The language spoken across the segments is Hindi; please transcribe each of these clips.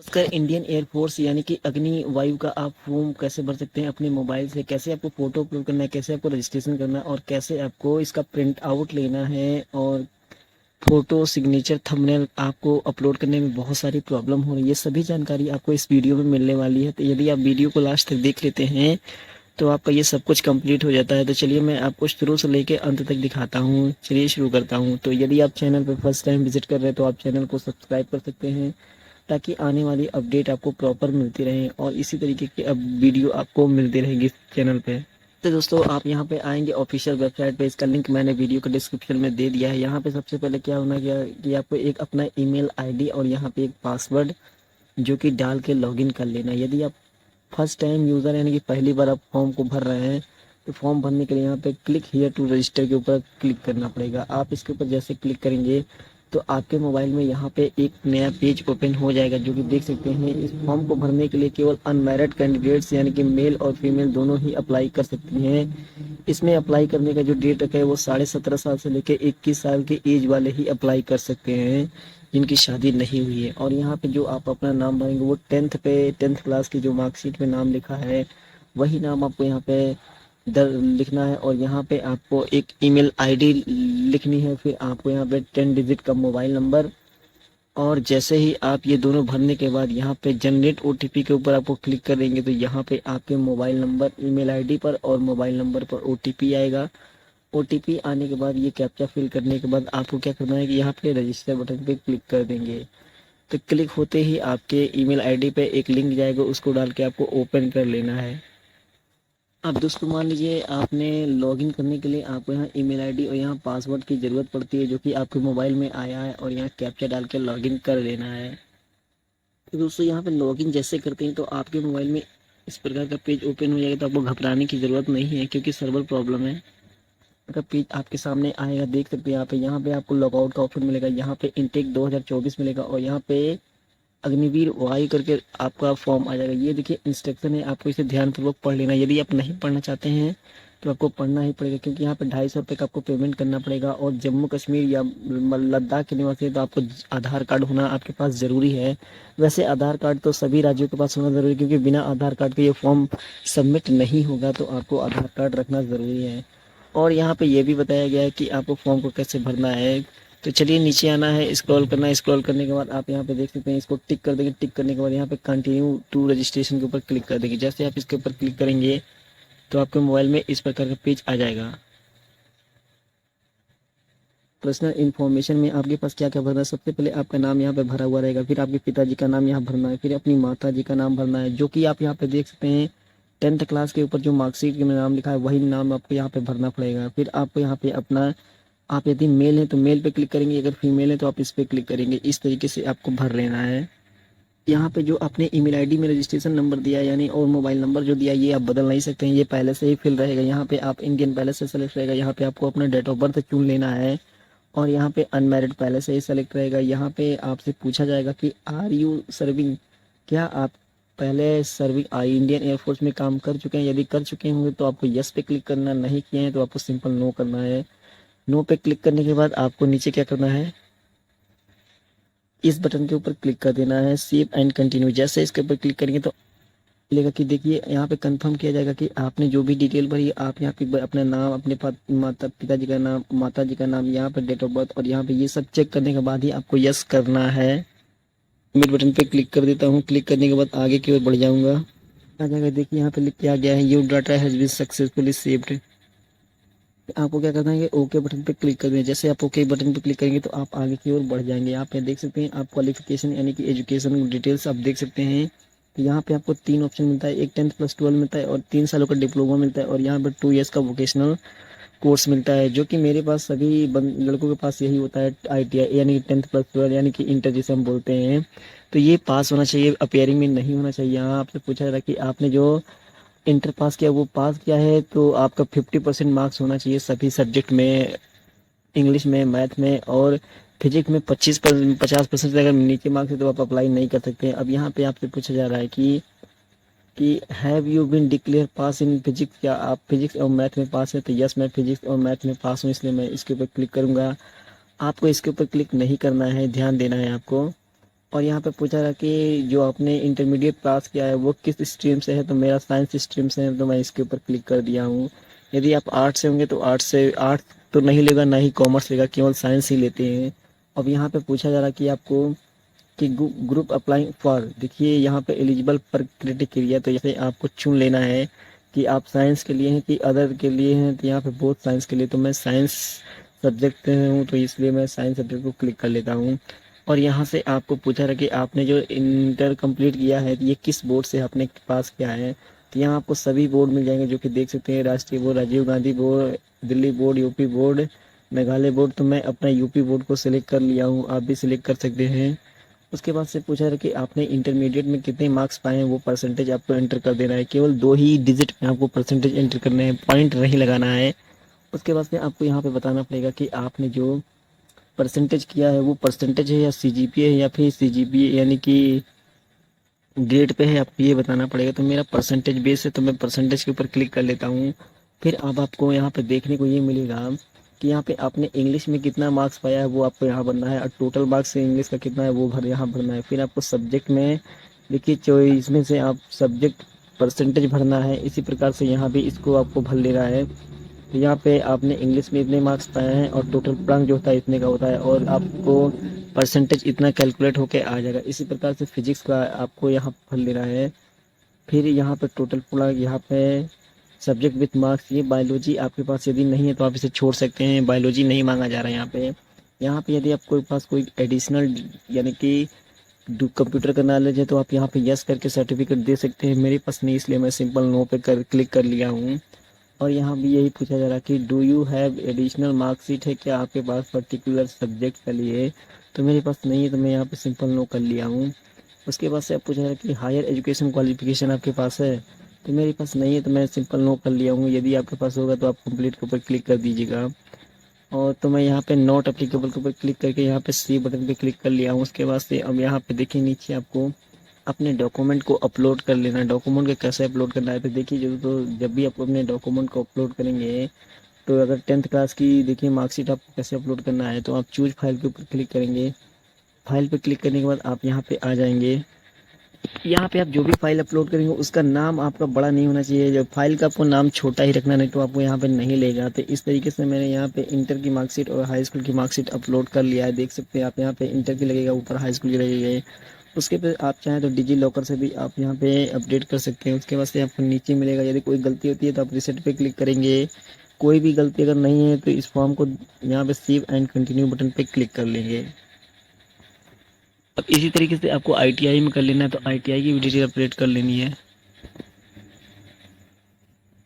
खासकर इंडियन एयरफोर्स यानी कि अग्नि वायु का आप फॉर्म कैसे भर सकते हैं अपने मोबाइल से, कैसे आपको फ़ोटो अपलोड करना है, कैसे आपको रजिस्ट्रेशन करना है और कैसे आपको इसका प्रिंट आउट लेना है और फ़ोटो, सिग्नेचर, थंबनेल आपको अपलोड करने में बहुत सारी प्रॉब्लम हो रही है। ये सभी जानकारी आपको इस वीडियो में मिलने वाली है। तो यदि आप वीडियो को लास्ट तक देख लेते हैं तो आपका ये सब कुछ कंप्लीट हो जाता है। तो चलिए मैं आपको शुरू से लेकर अंत तक दिखाता हूँ। चलिए शुरू करता हूँ। तो यदि आप चैनल पर फर्स्ट टाइम विजिट कर रहे हैं तो आप चैनल को सब्सक्राइब कर सकते हैं ताकि आने वाली अपडेट आपको प्रॉपर मिलती रहे और इसी तरीके की अब वीडियो आपको मिलती रहेगी इस चैनल पे। तो दोस्तों आप यहाँ पे आएंगे ऑफिशियल वेबसाइट पे। इसका लिंक मैंने वीडियो के डिस्क्रिप्शन में दे दिया है। यहाँ पे सबसे पहले क्या होना क्या कि आपको एक अपना ईमेल आईडी और यहाँ पे एक पासवर्ड जो कि डाल के लॉगिन कर लेना। यदि आप फर्स्ट टाइम यूज़र यानी कि पहली बार आप फॉर्म को भर रहे हैं तो फॉर्म भरने के लिए यहाँ पे क्लिक हियर टू रजिस्टर के ऊपर क्लिक करना पड़ेगा। आप इसके ऊपर जैसे क्लिक करेंगे तो आपके मोबाइल में यहाँ पे एक नया पेज ओपन हो जाएगा जो कि देख सकते हैं। इस फॉर्म को भरने के लिए केवल अनमैरिड कैंडिडेट्स यानी कि मेल और फीमेल दोनों ही अप्लाई कर सकती हैं। इसमें अप्लाई करने का जो डेट रखा है वो 17.5 साल से लेकर 21 साल के एज वाले ही अप्लाई कर सकते हैं जिनकी शादी नहीं हुई है। और यहाँ पे जो आप अपना नाम भरेंगे वो 10th क्लास की जो मार्कशीट में नाम लिखा है वही नाम आपको यहाँ पे लिखना है। और यहाँ पे आपको एक ईमेल आईडी लिखनी है। फिर आपको यहाँ पे 10 डिजिट का मोबाइल नंबर। और जैसे ही आप ये दोनों भरने के बाद यहाँ पे जनरेट ओटीपी के ऊपर आपको क्लिक करेंगे तो यहाँ पे आपके मोबाइल नंबर, ईमेल आईडी पर और मोबाइल नंबर पर ओटीपी आएगा। ओटीपी आने के बाद ये कैप्चा फिल करने के बाद आपको क्या करना है कि यहाँ पे रजिस्टर बटन पे क्लिक कर देंगे। तो क्लिक होते ही आपके ईमेल आईडी पे एक लिंक जाएगा, उसको डाल के आपको ओपन कर लेना है। अब दोस्तों मान लीजिए आपने लॉगिन करने के लिए आपको यहाँ ईमेल आईडी और यहाँ पासवर्ड की ज़रूरत पड़ती है जो कि आपके मोबाइल में आया है और यहाँ कैप्चा डाल के लॉगिन कर लेना है। तो दोस्तों यहाँ पे लॉगिन जैसे करते हैं तो आपके मोबाइल में इस प्रकार का पेज ओपन हो जाएगा। तो आपको घबराने की ज़रूरत नहीं है क्योंकि सर्वर प्रॉब्लम है। का पेज आपके सामने आएगा, देख सकते हैं यहाँ पे आपको लॉगआउट का ऑप्शन मिलेगा, यहाँ पे इनटेक 2024 मिलेगा और यहाँ पे अग्निवीर वायु करके आपका फॉर्म आ जाएगा। ये देखिए इंस्ट्रक्शन है, आपको इसे ध्यानपूर्वक पढ़ लेना। यदि आप नहीं पढ़ना चाहते हैं तो आपको पढ़ना ही पड़ेगा क्योंकि यहाँ पे 250 रुपये का आपको पेमेंट करना पड़ेगा। और जम्मू कश्मीर या लद्दाख के निवासी है तो आपको आधार कार्ड होना आपके पास ज़रूरी है। वैसे आधार कार्ड तो सभी राज्यों के पास होना ज़रूरी है क्योंकि बिना आधार कार्ड के ये फॉर्म सबमिट नहीं होगा, तो आपको आधार कार्ड रखना ज़रूरी है। और यहाँ पे ये भी बताया गया है कि आपको फॉर्म को कैसे भरना है। तो चलिए नीचे आना है, स्क्रॉल करना है। स्क्रॉल करने के बाद आप यहाँ पे देख सकते हैं, इसको टिक कर देंगे। टिक करने के बाद यहाँ पे कंटिन्यू टू रजिस्ट्रेशन के ऊपर क्लिक कर देंगे। जैसे आप इसके ऊपर क्लिक करेंगे तो आपके मोबाइल में इस प्रकार का पेज आ जाएगा। पर्सनल इन्फॉर्मेशन में आपके पास क्या क्या भरना है। सबसे पहले आपका नाम यहाँ पे भरा हुआ रहेगा, फिर आपके पिताजी का नाम यहाँ भरना है, फिर अपनी माता जी का नाम भरना है जो कि आप यहाँ पे देख सकते हैं 10th क्लास के ऊपर जो मार्कशीट में नाम लिखा है वही नाम आपको यहाँ पे भरना पड़ेगा। फिर आपको यहाँ पे अपना, आप यदि मेल है तो मेल पे क्लिक करेंगे, अगर फीमेल है तो आप इस पे क्लिक करेंगे। इस तरीके से आपको भर लेना है। यहाँ पे जो आपने ईमेल आईडी में रजिस्ट्रेशन नंबर दिया यानी और मोबाइल नंबर जो दिया ये आप बदल नहीं सकते हैं, ये पहले से ही फिल रहेगा। यहाँ पे आप इंडियन पहले से सेलेक्ट रहेगा। यहाँ पे आपको अपना डेट ऑफ बर्थ चुन लेना है और यहाँ पे अनमैरिड पहले से ही सेलेक्ट रहेगा। यहाँ पे आपसे पूछा जाएगा कि आर यू सर्विंग, क्या आप पहले सर्विंग इंडियन एयरफोर्स में काम कर चुके हैं। यदि कर चुके होंगे तो आपको यस पे क्लिक करना, नहीं किए हैं तो आपको सिंपल नो करना है। नो पे क्लिक करने के बाद आपको नीचे क्या करना है, इस बटन के ऊपर क्लिक कर देना है, सेव एंड कंटिन्यू। जैसे इसके ऊपर क्लिक करेंगे तो मिलेगा कि देखिए यहाँ पे कंफर्म किया जाएगा कि आपने जो भी डिटेल भरी है, आप यहाँ पे अपना नाम, अपने माता पिताजी का नाम, माता जी का नाम, यहाँ पे डेट ऑफ बर्थ और यहाँ पे ये सब चेक करने के बाद ही आपको यस करना है। सबमिट बटन पे क्लिक कर देता हूँ। क्लिक करने के बाद आगे की ओर बढ़ जाऊँगा। आ जाएगा, देखिए यहाँ पे लिख के आ गया है your data has been successfully saved. आपको क्या करना है कि ओके बटन पे क्लिक कर दें। जैसे आप ओके बटन पे क्लिक करेंगे तो आप आगे की ओर बढ़ जाएंगे। आप यहाँ देख सकते हैं, आप क्वालिफिकेशन यानी कि एजुकेशन डिटेल्स आप देख सकते हैं। तो यहाँ पे आपको 3 ऑप्शन मिलता है, एक 10th + 12 मिलता है और 3 सालों का डिप्लोमा मिलता है और यहाँ पर 2 ईयर्स का वोकेशनल कोर्स मिलता है जो कि मेरे पास सभी लड़कों के पास यही होता है, ITI यानी कि 10th + 12 यानी कि इंटर जिसे हम बोलते हैं। तो ये पास होना चाहिए, अपेयरिंग में नहीं होना चाहिए। यहाँ आपसे पूछा जा रहा है कि आपने जो इंटर पास किया वो पास किया है तो आपका 50% मार्क्स होना चाहिए सभी सब्जेक्ट में, इंग्लिश में, मैथ में और फिजिक्स में 50% से अगर नीचे मार्क्स है तो आप अप्लाई नहीं कर सकते हैं। अब यहाँ पे आपसे पूछा जा रहा है कि have you been declare pass in physics, क्या आप फिजिक्स और मैथ में पास है। तो यस, मैं फिजिक्स और मैथ में पास हूँ, इसलिए मैं इसके ऊपर क्लिक करूँगा। आपको इसके ऊपर क्लिक नहीं करना है, ध्यान देना है आपको। और यहाँ पे पूछा रहा कि जो आपने इंटरमीडिएट पास किया है वो किस स्ट्रीम से है, तो मेरा साइंस स्ट्रीम से है, तो मैं इसके ऊपर क्लिक कर दिया हूँ। यदि आप आर्ट्स से होंगे तो आर्ट्स तो नहीं लेगा, ना ही कॉमर्स लेगा, केवल साइंस ही लेते हैं। अब यहाँ पे पूछा जा रहा कि आपको कि ग्रुप अप्लाइंग फॉर, देखिए यहाँ पे एलिजिबल पर क्राइटेरिया, तो जैसे आपको चुन लेना है कि आप साइंस के लिए हैं कि अदर के लिए हैं, तो यहाँ पे बहुत साइंस के लिए, तो मैं साइंस सब्जेक्ट से हूँ तो इसलिए मैं साइंस सब्जेक्ट को क्लिक कर लेता हूँ। और यहाँ से आपको पूछा रहा कि आपने जो इंटर कंप्लीट किया है ये किस बोर्ड से आपने पास किया है, तो यहाँ आपको सभी बोर्ड मिल जाएंगे जो कि देख सकते हैं, राष्ट्रीय board, Rajiv Gandhi board, Delhi board, UP board, Meghalaya board. तो मैं अपना यूपी बोर्ड को सिलेक्ट कर लिया हूँ, आप भी सिलेक्ट कर सकते हैं। उसके बाद से पूछा है कि आपने इंटरमीडिएट में कितने मार्क्स पाए हैं, वो परसेंटेज आपको एंटर कर देना है। केवल 2 ही डिजिट में आपको परसेंटेज एंटर करना है, पॉइंट नहीं लगाना है। उसके बाद से आपको यहाँ पे बताना पड़ेगा कि आपने जो परसेंटेज किया है वो परसेंटेज है या सीजीपीए है या फिर सीजीपीए यानी कि ग्रेड पे है, आपको ये बताना पड़ेगा। तो मेरा परसेंटेज बेस है तो मैं परसेंटेज के ऊपर क्लिक कर लेता हूँ। फिर अब आपको यहाँ पे देखने को ये मिलेगा कि यहाँ पे आपने इंग्लिश में कितना मार्क्स पाया है वो आपको यहाँ भरना है, और टोटल मार्क्स इंग्लिश का कितना है वो यहाँ भरना है। फिर आपको सब्जेक्ट में देखिए चॉइस में से आप सब्जेक्ट परसेंटेज भरना है, इसी प्रकार से यहाँ भी इसको आपको भर लेना है। तो यहाँ पे आपने इंग्लिश में इतने मार्क्स पाए हैं और टोटल प्लंग जो होता है इतने का होता है, और आपको परसेंटेज इतना कैलकुलेट होके आ जाएगा। इसी प्रकार से फिजिक्स का आपको यहाँ भर लेना है। फिर यहाँ पे टोटल प्लंग, यहाँ पे सब्जेक्ट विथ मार्क्स, ये बायोलॉजी आपके पास यदि नहीं है तो आप इसे छोड़ सकते हैं, बायोलॉजी नहीं मांगा जा रहा है यहाँ पे। यहाँ पे यदि आपके पास कोई एडिशनल यानी कि कंप्यूटर का नॉलेज है तो आप यहाँ पे यस करके सर्टिफिकेट दे सकते हैं। मेरे पास नहीं, इसलिए मैं सिंपल नो पे क्लिक कर लिया हूँ। और यहाँ भी यही पूछा जा रहा है कि do you have additional marksheet, है क्या आपके पास पर्टिकुलर सब्जेक्ट के लिए, तो मेरे पास नहीं है तो मैं यहाँ पे सिंपल नो कर लिया हूँ। उसके बाद से आप पूछा जा रहा है कि हायर एजुकेशन क्वालिफिकेशन आपके पास है, तो मेरे पास नहीं है तो मैं सिंपल नो कर लिया हूँ। यदि आपके पास होगा तो आप कंप्लीट के ऊपर क्लिक कर दीजिएगा। और तो मैं यहाँ पे नॉट अप्लीकेबल के ऊपर क्लिक करके यहाँ पे सी बटन पे क्लिक कर लिया हूँ। उसके बाद से अब यहाँ पे देखिए नीचे आपको अपने डॉक्यूमेंट को अपलोड कर लेना है। डॉक्यूमेंट को कैसे अपलोड करना है तो देखिए, जब भी आप अपने डॉक्यूमेंट को अपलोड करेंगे तो अगर 10th क्लास की देखिए मार्कशीट आपको कैसे अपलोड करना है, तो आप चूज फाइल के ऊपर क्लिक करेंगे। फाइल पे क्लिक करने के बाद आप यहाँ पे आ जाएंगे। यहाँ पे आप जो भी फाइल अपलोड करेंगे उसका नाम आपका बड़ा नहीं होना चाहिए, जब फाइल का आपको नाम छोटा ही रखना, नहीं तो आपको यहाँ पे नहीं लेगा। तो इस तरीके से मैंने यहाँ पे इंटर की मार्कशीट और हाई स्कूल की मार्कशीट अपलोड कर लिया है। देख सकते हैं आप, यहाँ पे इंटर की लगेगा, ऊपर हाई स्कूल की लगेगी। उसके पे आप चाहें तो डिजी लॉकर से भी आप यहाँ पे अपडेट कर सकते हैं। उसके बाद से आपको नीचे मिलेगा, यदि कोई गलती होती है तो आप रिसेट पे क्लिक करेंगे। कोई भी गलती अगर नहीं है तो इस फॉर्म को यहाँ पे सेव एंड कंटिन्यू बटन पे क्लिक कर लेंगे। अब इसी तरीके से आपको आईटीआई में कर लेना है, तो आईटीआई की भी डिटेल अपडेट कर लेनी है,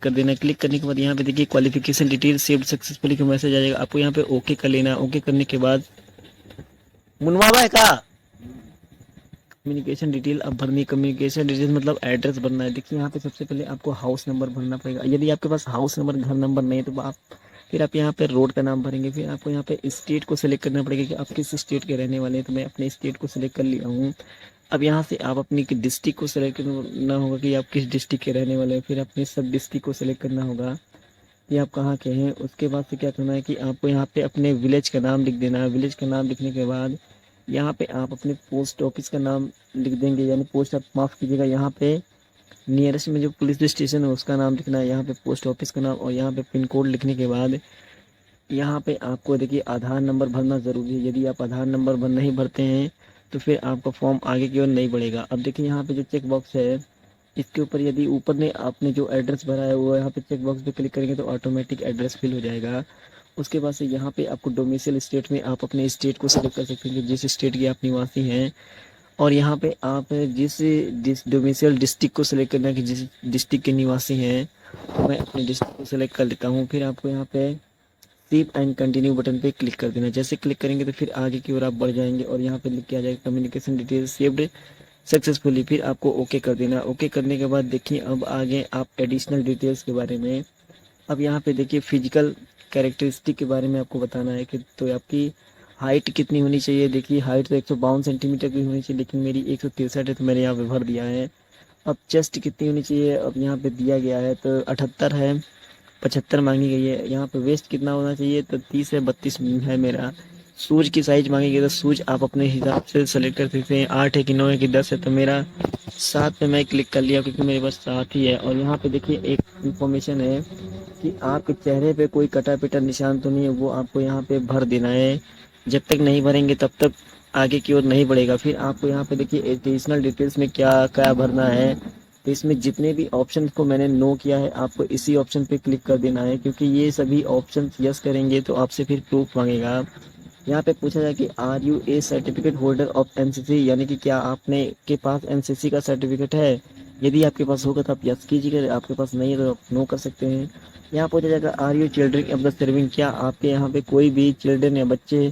कर देना। क्लिक करने के बाद यहाँ पे देखिए क्वालिफिकेशन डिटेल सेव्ड सक्सेसफुली का मैसेज आ जाएगा, आपको यहाँ पे ओके कर लेना है। ओके करने के बाद मुनवाबा है का कम्युनिकेशन डिटेल अब भरनी है। कम्युनिकेशन डिटेल मतलब एड्रेस भरना है। देखिए यहाँ पे सबसे पहले आपको हाउस नंबर भरना पड़ेगा, यदि आपके पास हाउस नंबर घर नंबर नहीं है तो आप फिर आप यहाँ पे रोड का नाम भरेंगे। फिर आपको यहाँ पे स्टेट को सिलेक्ट करना पड़ेगा कि आप किस स्टेट के रहने वाले हैं, तो मैं अपने स्टेट को सिलेक्ट कर लिया हूँ। अब यहाँ से आप अपनी डिस्ट्रिक्ट को सिलेक्ट करना होगा कि आप किस डिस्ट्रिक्ट के रहने वाले हैं। फिर अपने सब डिस्ट्रिक्ट को सिलेक्ट करना होगा कि आप कहाँ के हैं। उसके बाद से क्या करना है कि आपको यहाँ पे अपने विलेज का नाम लिख देना है। विलेज का नाम लिखने के बाद यहाँ पे आप अपने पोस्ट ऑफिस का नाम लिख देंगे, यानी पोस्ट, माफ़ कीजिएगा, यहाँ पे नियरेस्ट में जो पुलिस स्टेशन है उसका नाम लिखना है, यहाँ पे पोस्ट ऑफिस का नाम, और यहाँ पे पिन कोड लिखने के बाद यहाँ पे आपको देखिए आधार नंबर भरना ज़रूरी है। यदि आप आधार नंबर नहीं भरते हैं तो फिर आपका फॉर्म आगे की ओर नहीं बढ़ेगा। अब देखिए यहाँ पे जो चेक बॉक्स है इसके ऊपर यदि ऊपर ने आपने जो एड्रेस भरा है वो यहाँ पे चेक बॉक्स पे क्लिक करेंगे तो ऑटोमेटिक एड्रेस फिल हो जाएगा। उसके बाद से यहाँ पे आपको डोमिसाइल स्टेट में आप अपने स्टेट को सिलेक्ट कर सकते हैं कि जिस स्टेट के आप निवासी हैं, और यहाँ पे आप जिस डोमिसाइल डिस्ट्रिक्ट को सिलेक्ट करना है कि जिस डिस्ट्रिक्ट के निवासी हैं, तो मैं अपने डिस्ट्रिक्ट को सिलेक्ट कर लेता हूँ। फिर आपको यहाँ पे सेव एंड कंटिन्यू बटन पे क्लिक कर देना। जैसे क्लिक करेंगे तो फिर आगे की ओर आप बढ़ जाएंगे और यहाँ पे लिख के आ जाएगा कम्युनिकेशन डिटेल्स सेव्ड सक्सेसफुली। फिर आपको ओके कर देना। ओके करने के बाद देखिए अब आगे आप एडिशनल डिटेल्स के बारे में, अब यहाँ पे देखिए फिजिकल कैरेक्टरिस्टिक के बारे में आपको बताना है कि तो आपकी हाइट कितनी होनी चाहिए। देखिए हाइट तो 152 सेंटीमीटर की होनी चाहिए, लेकिन मेरी 163 है तो मैंने यहाँ पे भर दिया है। अब चेस्ट कितनी होनी चाहिए, अब यहाँ पे दिया गया है तो 78 है, 75 मांगी गई है। यहाँ पे वेस्ट कितना होना चाहिए तो 30 है, 32 है मेरा। शूज़ की साइज़ मांगेगी तो शूज़ आप अपने हिसाब से सेलेक्ट कर सकते हैं। 8 है कि 9 है कि 10 है, तो मेरा 7 पे मैं क्लिक कर लिया क्योंकि मेरे पास 7 ही है। और यहाँ पे देखिए एक इन्फॉर्मेशन है कि आपके चेहरे पे कोई कटा पिटा निशान तो नहीं है, वो आपको यहाँ पे भर देना है। जब तक नहीं भरेंगे तब तक आगे की ओर नहीं बढ़ेगा। फिर आपको यहाँ पे देखिए एडिशनल डिटेल्स में क्या क्या भरना है। तो इसमें जितने भी ऑप्शन को मैंने नो किया है, आपको इसी ऑप्शन पे क्लिक कर देना है, क्योंकि ये सभी ऑप्शन यस करेंगे तो आपसे फिर प्रूफ मांगेगा। यहाँ पे पूछा जाए कि are you a certificate holder of NCC, यानी कि क्या आपने के पास एनसीसी का सर्टिफिकेट है। यदि आपके पास होगा तो आप यस कीजिएगा, आपके पास नहीं है तो आप नो कर सकते हैं। यहाँ पूछा जाएगा are you children of the serving, क्या आपके यहाँ पे कोई भी चिल्ड्रन या बच्चे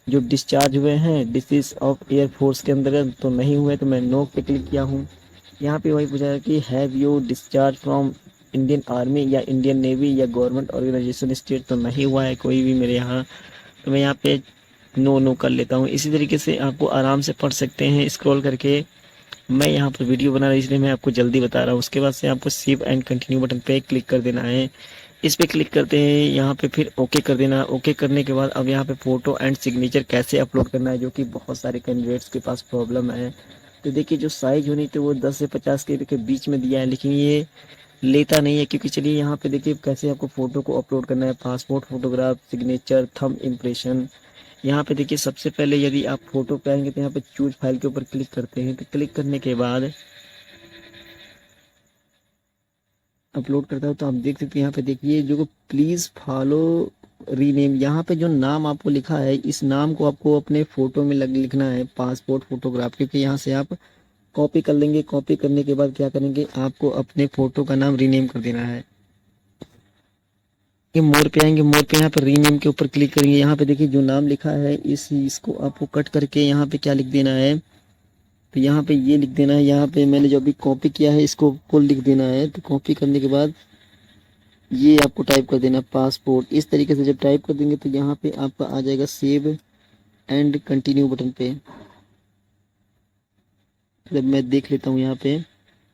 जो डिस्चार्ज हुए हैं डिसीज ऑफ एयर फोर्स के अंतर्गत, तो नहीं हुए, तो मैं नो पे क्लिक किया हूँ। यहाँ पे वही पूछा है कि have you discharge from Indian army या इंडियन नेवी या गवर्नमेंट ऑर्गेनाइजेशन स्टेट, तो नहीं हुआ है कोई भी मेरे यहाँ, तो मैं यहाँ पे नो नो कर लेता हूँ। इसी तरीके से आपको आराम से पढ़ सकते हैं स्क्रॉल करके। मैं यहाँ पर वीडियो बना रहा हूँ इसलिए मैं आपको जल्दी बता रहा हूँ। उसके बाद से आपको सेव एंड कंटिन्यू बटन पे क्लिक कर देना है। इस पे क्लिक करते हैं, यहाँ पे फिर ओके कर देना। ओके करने के बाद अब यहाँ पे फ़ोटो एंड सिग्नेचर कैसे अपलोड करना है, जो कि बहुत सारे कैंडिडेट्स के पास प्रॉब्लम है। तो देखिए जो साइज़ होनी थी वो 10 से 50 के बीच में दिया है, लेकिन ये लेता नहीं है। क्योंकि चलिए यहाँ पे देखिए कैसे आपको फ़ोटो को अपलोड करना है। Passport photograph, signature, thumb impression. यहाँ पे देखिए सबसे पहले यदि आप फ़ोटो पे आएंगे तो यहाँ पे चूज फाइल के ऊपर क्लिक करते हैं। तो क्लिक करने के बाद अपलोड करता है तो आप देख सकते हैं यहाँ पे देखिए जो प्लीज़ फॉलो रीनेम, यहाँ पे जो नाम आपको लिखा है इस नाम को आपको अपने फ़ोटो में लिखना है, पासपोर्ट फोटोग्राफ। क्योंकि यहाँ से आप कॉपी कर लेंगे, कॉपी करने के बाद क्या करेंगे, आपको अपने फ़ोटो का नाम रीनेम कर देना है। ये मोर पे आएंगे, मोर पे यहाँ पे रीनेम के ऊपर क्लिक करेंगे। यहाँ पे देखिए जो नाम लिखा है इसको आपको कट करके यहाँ पे क्या लिख देना है, तो यहाँ पे ये लिख देना है। यहाँ पे मैंने जो अभी कॉपी किया है इसको को लिख देना है। तो कॉपी करने के बाद ये आपको टाइप कर देना पासपोर्ट। इस तरीके से जब टाइप कर देंगे तो यहाँ पे आपका आ जाएगा सेव एंड कंटिन्यू बटन पे। जब मैं देख लेता हूँ यहाँ पे,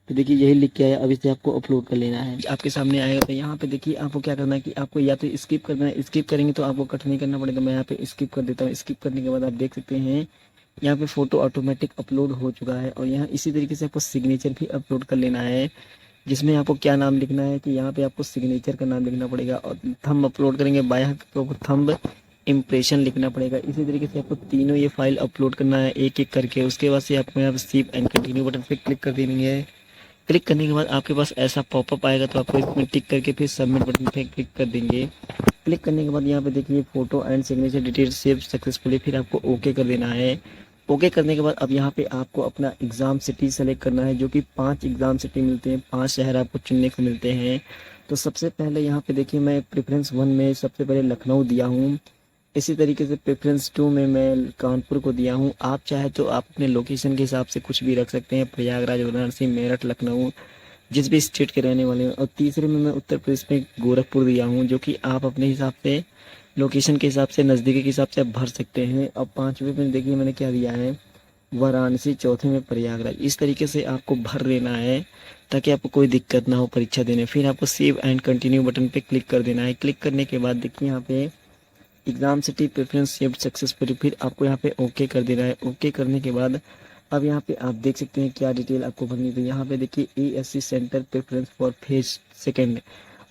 तो देखिए यही लिख के आया। अब इसे आपको अपलोड कर लेना है, आपके सामने आएगा। तो यहाँ पे देखिए आपको क्या करना है कि आपको या तो स्किप करना है, स्किप करेंगे तो आपको कट नहीं करना पड़ेगा। मैं यहाँ पे स्किप कर देता हूँ। स्किप करने के बाद आप देख सकते हैं यहाँ पे फ़ोटो ऑटोमेटिक अपलोड हो चुका है। और यहाँ इसी तरीके से आपको सिग्नेचर भी अपलोड कर लेना है, जिसमें आपको क्या नाम लिखना है कि यहाँ पे आपको सिग्नेचर का नाम लिखना पड़ेगा। और थंब अपलोड करेंगे बाया तो आपको थंब इम्प्रेशन लिखना पड़ेगा। इसी तरीके से आपको तीनों ये फाइल अपलोड करना है एक एक करके। उसके बाद से आपको यहाँ पे सेव एंड कंटिन्यू बटन पे क्लिक कर देनी है। क्लिक करने के बाद आपके पास ऐसा पॉपअप आएगा, तो आपको इसमें टिक करके फिर सबमिट बटन पे क्लिक कर देंगे। क्लिक करने के बाद यहाँ पे देखिए photo and signature detail save successfully, फिर आपको ओके कर देना है। ओके करने के बाद अब यहाँ पे आपको अपना एग्ज़ाम सिटी सेलेक्ट करना है, जो कि 5 एग्ज़ाम सिटी मिलते हैं, 5 शहर आपको चुनने को मिलते हैं। तो सबसे पहले यहाँ पे देखिए मैं प्रेफरेंस 1 में सबसे पहले लखनऊ दिया हूँ। इसी तरीके से प्रेफरेंस 2 में मैं कानपुर को दिया हूँ। आप चाहे तो आप अपने लोकेशन के हिसाब से कुछ भी रख सकते हैं, प्रयागराज, वाराणसी, मेरठ, लखनऊ, जिस भी स्टेट के रहने वाले हैं। और तीसरे में मैं उत्तर प्रदेश में गोरखपुर दिया हूँ, जो कि आप अपने हिसाब से लोकेशन के हिसाब से नज़दीकी के हिसाब से आप भर सकते हैं। अब 5वें में देखिए मैंने क्या दिया है, वाराणसी। चौथे में प्रयागराज। इस तरीके से आपको भर लेना है ताकि आपको कोई दिक्कत ना हो परीक्षा देने। फिर आपको सेव एंड कंटिन्यू बटन पे क्लिक कर देना है। क्लिक करने के बाद देखिए यहाँ पे exam city preference saved successfully, फिर आपको यहाँ पे ओके कर देना है। ओके करने के बाद अब यहाँ पे आप देख सकते हैं क्या डिटेल आपको भरनी थी। यहाँ पे देखिए ASC centre preference for phase second.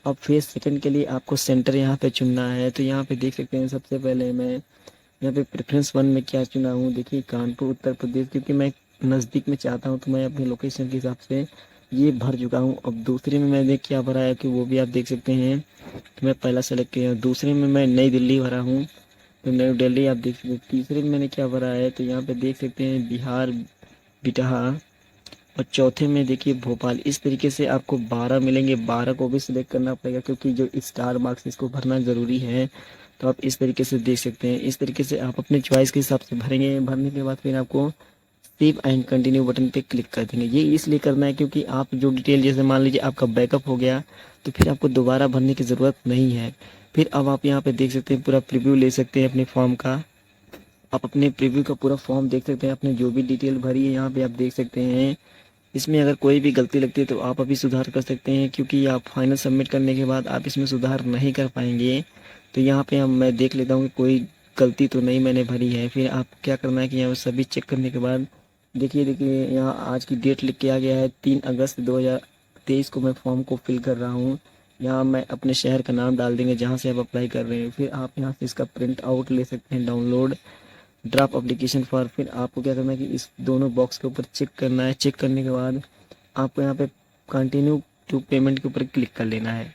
अब फेज सेकंड के लिए आपको सेंटर यहाँ पे चुनना है। तो यहाँ पे देख सकते हैं सबसे पहले मैं यहाँ पे प्रेफरेंस 1 में क्या चुना हूँ, देखिए कानपुर उत्तर प्रदेश, क्योंकि मैं नज़दीक में चाहता हूँ तो मैं अपने लोकेशन के हिसाब से ये भर चुका हूँ। अब दूसरे में मैंने क्या भरा है कि वो भी आप देख सकते हैं। तो मैं पहला सेलेक्ट किया, दूसरे में मैं नई दिल्ली भरा हूँ, तो नई दिल्ली आप देख सकते हैं। तीसरे में मैंने क्या भरा है, तो यहाँ पे देख सकते हैं बिहार बिटहा। और चौथे में देखिए भोपाल। इस तरीके से आपको 12 मिलेंगे, 12 को भी सिलेक्ट करना पड़ेगा क्योंकि जो स्टार मार्क्स इसको भरना ज़रूरी है। तो आप इस तरीके से देख सकते हैं। इस तरीके से आप अपने चॉइस के हिसाब से भरेंगे। भरने के बाद फिर आपको सेव एंड कंटिन्यू बटन पे क्लिक कर देंगे। ये इसलिए करना है क्योंकि आप जो डिटेल, जैसे मान लीजिए आपका बैकअप हो गया तो फिर आपको दोबारा भरने की ज़रूरत नहीं है। फिर अब आप यहाँ पे देख सकते हैं पूरा प्रीव्यू ले सकते हैं अपने फॉर्म का। आप अपने प्रीव्यू का पूरा फॉर्म देख सकते हैं, आपने जो भी डिटेल भरी है यहाँ पे आप देख सकते हैं। इसमें अगर कोई भी गलती लगती है तो आप अभी सुधार कर सकते हैं, क्योंकि आप फाइनल सबमिट करने के बाद आप इसमें सुधार नहीं कर पाएंगे। तो यहाँ पे हम मैं देख लेता हूँ कि कोई गलती तो नहीं मैंने भरी है। फिर आप क्या करना है कि यहाँ सभी चेक करने के बाद देखिए यहाँ आज की डेट लिख के आ गया है 3 अगस्त 2023 को मैं फॉर्म को फिल कर रहा हूँ। यहाँ मैं अपने शहर का नाम डाल देंगे जहाँ से आप अप्लाई कर रहे हैं। फिर आप यहाँ से इसका प्रिंट आउट ले सकते हैं, डाउनलोड ड्राफ्ट एप्लीकेशन फॉर। फिर आपको क्या करना है कि इस दोनों बॉक्स के ऊपर चेक करना है। चेक करने के बाद आपको यहाँ पे कंटिन्यू टू पेमेंट के ऊपर क्लिक कर लेना है।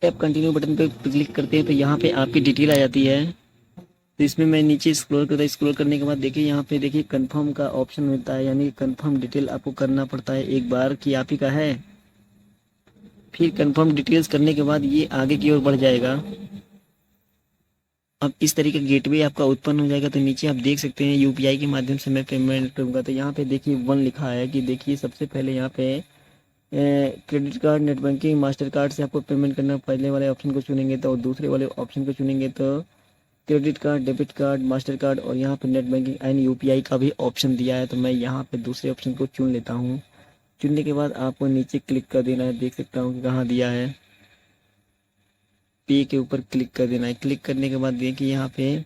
आप कंटिन्यू बटन पे क्लिक करते हैं तो यहाँ पे आपकी डिटेल आ जाती है। तो इसमें मैं नीचे स्क्रॉल करने के बाद देखिए यहाँ पे देखिए कंफर्म का ऑप्शन मिलता है, यानी कंफर्म डिटेल आपको करना पड़ता है एक बार कि आप ही का है। फिर कंफर्म डिटेल्स करने के बाद ये आगे की ओर बढ़ जाएगा। अब इस तरीके का गेटवे आपका उत्पन्न हो जाएगा। तो नीचे आप देख सकते हैं यूपीआई के माध्यम से मैं पेमेंट करूँगा। तो यहाँ पे देखिए 1 लिखा है कि देखिए सबसे पहले यहाँ पे credit card, net banking, master card से आपको पेमेंट करना। पहले वाले ऑप्शन को चुनेंगे तो, दूसरे वाले ऑप्शन को चुनेंगे तो credit card, debit card, master card और यहाँ पे नेट बैंकिंग एंड यूपीआई का भी ऑप्शन दिया है। तो मैं यहाँ पे दूसरे ऑप्शन को चुन लेता हूँ। चुनने के बाद आपको नीचे क्लिक कर देना है। देख सकता हूँ कि कहाँ दिया है, पे के ऊपर क्लिक कर देना है। क्लिक करने के बाद देखिए यहाँ पे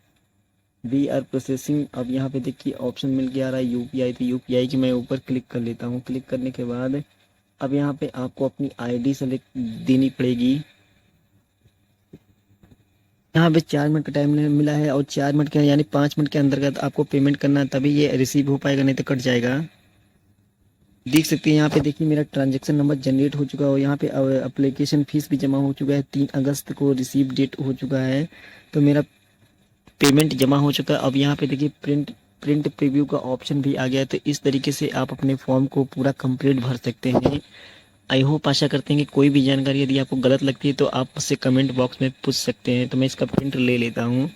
वी आर प्रोसेसिंग। अब यहाँ पे देखिए ऑप्शन मिल के आ रहा है यूपीआई। तो यूपीआई की मैं ऊपर क्लिक कर लेता हूँ। क्लिक करने के बाद अब यहाँ पे आपको अपनी आईडी सेलेक्ट देनी पड़ेगी। यहाँ पे 4 मिनट का टाइम मिला है और 4 मिनट के यानी 5 मिनट के अंतर्गत आपको पेमेंट करना है, तभी ये रिसीव हो पाएगा, नहीं तो कट जाएगा। देख सकते हैं यहाँ पे देखिए मेरा ट्रांजैक्शन नंबर जनरेट हो चुका है और यहाँ पे एप्लीकेशन फीस भी जमा हो चुका है। 3 अगस्त को रिसीव डेट हो चुका है। तो मेरा पेमेंट जमा हो चुका है। अब यहाँ पे देखिए प्रिंट प्रीव्यू का ऑप्शन भी आ गया है। तो इस तरीके से आप अपने फॉर्म को पूरा कंप्लीट भर सकते हैं। आई होप आशा करते हैं कि कोई भी जानकारी यदि आपको गलत लगती है तो आप मुझसे कमेंट बॉक्स में पूछ सकते हैं। तो मैं इसका प्रिंट ले लेता हूँ।